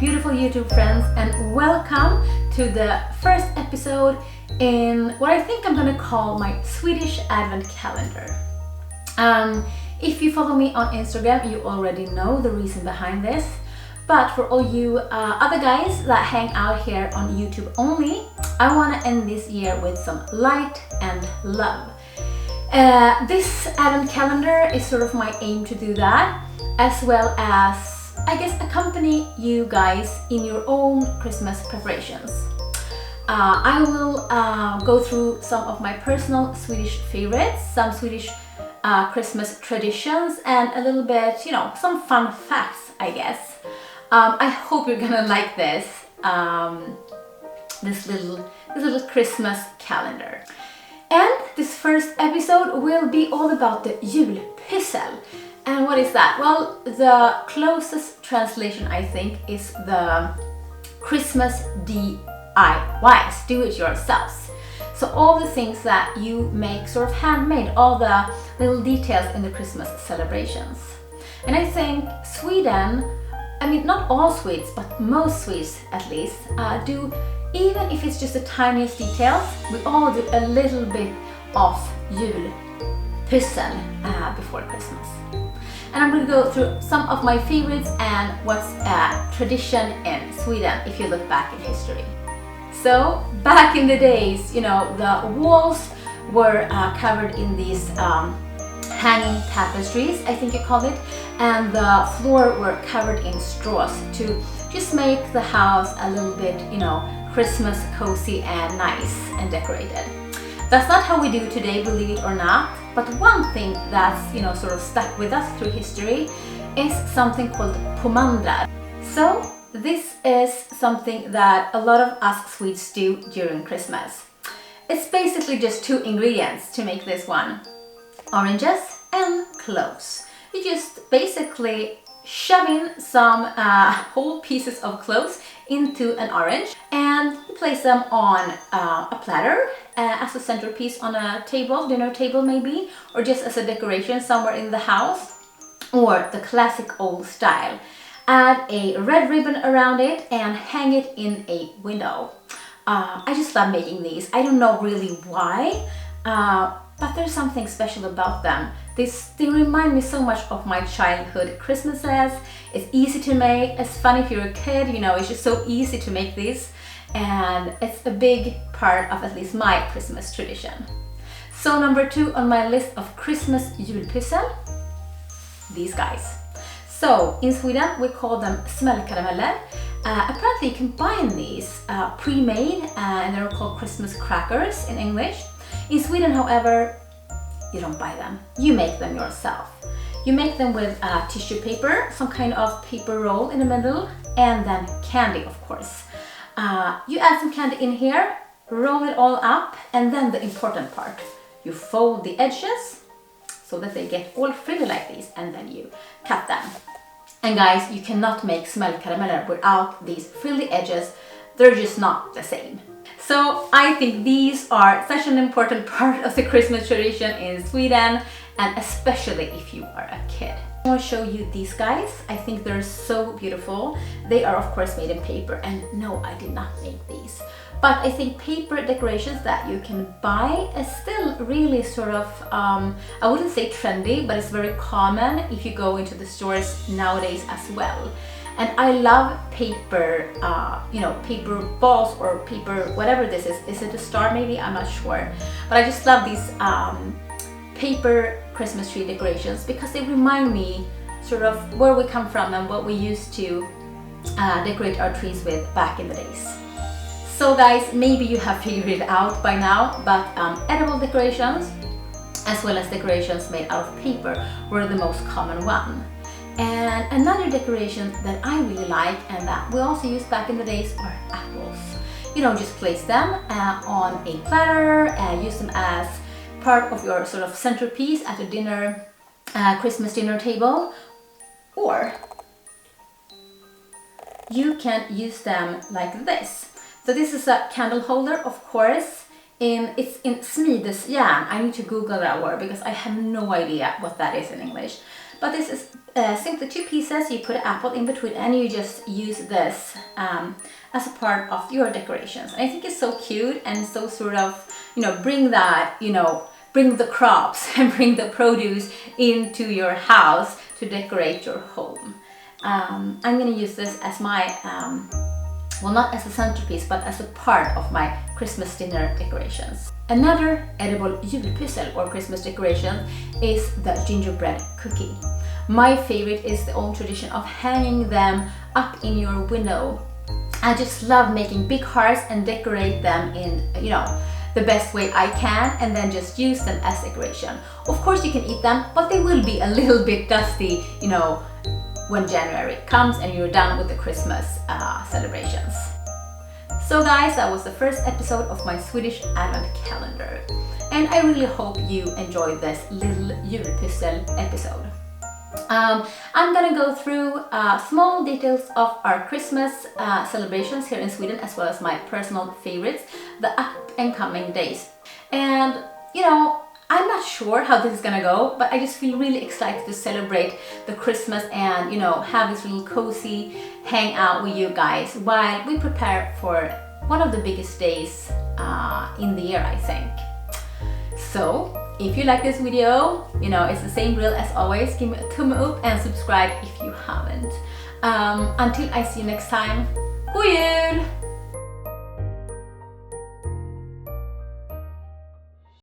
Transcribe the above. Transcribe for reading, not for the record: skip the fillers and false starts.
beautiful YouTube friends, and welcome to the first episode in what I think I'm gonna call my Swedish Advent Calendar. If you follow me on Instagram, you already know the reason behind this, but for all you other guys that hang out here on YouTube only, I want to end this year with some light and love. This Advent Calendar is sort of my aim to do that, as well as, I guess, accompany you guys in your own Christmas preparations. I will go through some of my personal Swedish favorites, some Swedish Christmas traditions, and a little bit, some fun facts, I guess. I hope you're gonna like this, this little Christmas calendar. And this first episode will be all about the Julpyssel. And what is that? Well, the closest translation, I think, is the Christmas DIYs, do-it-yourselves. So all the things that you make sort of handmade, all the little details in the Christmas celebrations. And I think Sweden, I mean, not all Swedes, but most Swedes at least, do, even if it's just the tiniest details, we all do a little bit of Julpyssel before Christmas. And I'm going to go through some of my favorites and what's a tradition in Sweden if you look back in history. So, back in the days, the walls were covered in these hanging tapestries, I think you call it, and the floor were covered in straws to just make the house a little bit, Christmas cozy and nice and decorated. That's not how we do today, believe it or not, but one thing that's, sort of stuck with us through history is something called pomandrar. So this is something that a lot of us Swedes do during Christmas. It's basically just two ingredients to make this one: oranges and cloves. You just basically shove in some whole pieces of cloves into an orange and place them on a platter as a centerpiece on a table, dinner table maybe, or just as a decoration somewhere in the house, or the classic old style. Add a red ribbon around it and hang it in a window. I just love making these. I don't know really why, but there's something special about them. They remind me so much of my childhood Christmases. It's easy to make, it's fun if you're a kid, it's just so easy to make these. And it's a big part of at least my Christmas tradition. So number 2 on my list of Christmas Julpyssel, these guys. So in Sweden we call them smällkarameller. Apparently you can buy these pre-made and they're called Christmas crackers in English. In Sweden, however, you don't buy them, you make them yourself. You make them with tissue paper, some kind of paper roll in the middle, and then candy, of course. You add some candy in here, roll it all up, and then the important part. You fold the edges so that they get all frilly like these, and then you cut them. And guys, you cannot make smällkarameller without these frilly edges. They're just not the same. So I think these are such an important part of the Christmas tradition in Sweden, and especially if you are a kid. I want to show you these guys. I think they're so beautiful. They are of course made in paper, and no, I did not make these. But I think paper decorations that you can buy is still really sort of, I wouldn't say trendy, but it's very common if you go into the stores nowadays as well. And I love paper, paper balls or paper, whatever this is. Is it a star maybe? I'm not sure. But I just love these paper Christmas tree decorations because they remind me sort of where we come from and what we used to decorate our trees with back in the days. So guys, maybe you have figured it out by now, but edible decorations as well as decorations made out of paper were the most common one. And another decoration that I really like and that we also used back in the days are apples. Just place them on a platter, use them as part of your sort of centerpiece at a dinner, Christmas dinner table, or you can use them like this. So this is a candle holder, of course. It's in smidesjärn. I need to Google that word because I have no idea what that is in English. But this is simply 2 pieces. You put an apple in between and you just use this as a part of your decorations. And I think it's so cute and so sort of, bring that, bring the crops and bring the produce into your house to decorate your home. I'm gonna use this as my, well, not as a centerpiece, but as a part of my Christmas dinner decorations. Another edible julpyssel or Christmas decoration is the gingerbread cookie. My favorite is the old tradition of hanging them up in your window. I just love making big hearts and decorate them in, the best way I can, and then just use them as decoration. Of course you can eat them, but they will be a little bit dusty, when January comes and you're done with the Christmas celebrations. So guys, that was the first episode of my Swedish Advent calendar. And I really hope you enjoyed this little Julpyssel episode. I'm gonna go through small details of our Christmas celebrations here in Sweden, as well as my personal favorites, the up and coming days. And I'm not sure how this is gonna go, but I just feel really excited to celebrate the Christmas and have this little cozy hangout with you guys while we prepare for one of the biggest days in the year, I think. So if you like this video, it's the same drill as always. Give me a thumb up and subscribe if you haven't. Until I see you next time, God jul!